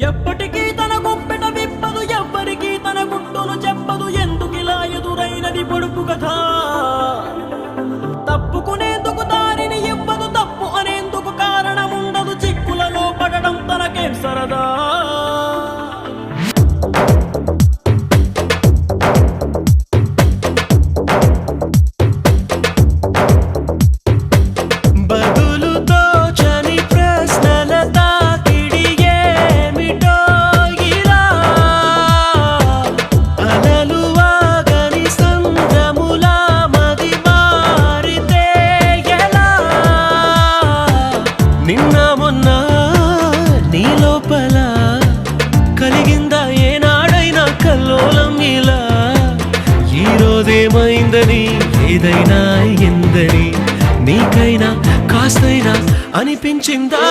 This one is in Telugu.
ఎప్పటికీ తన గుప్పెట విప్పదు, ఎవ్వరికీ తన గుట్టును చెప్పదు. ఎందుకిలా ఎదురైనది పొడుపు కథ? తప్పుకునేందుకు దారిని ఇవ్వదు, తప్పు అనేందుకు కారణం ఉండదు. చిక్కులలో పడడం తనకేం సరదా? కలిగిందా ఏనాడైనా కల్లోలం ఇలా? ఈరోజేమైందని, ఏదైనా ఎందని నీకైనా కాస్తైనా అనిపించిందా?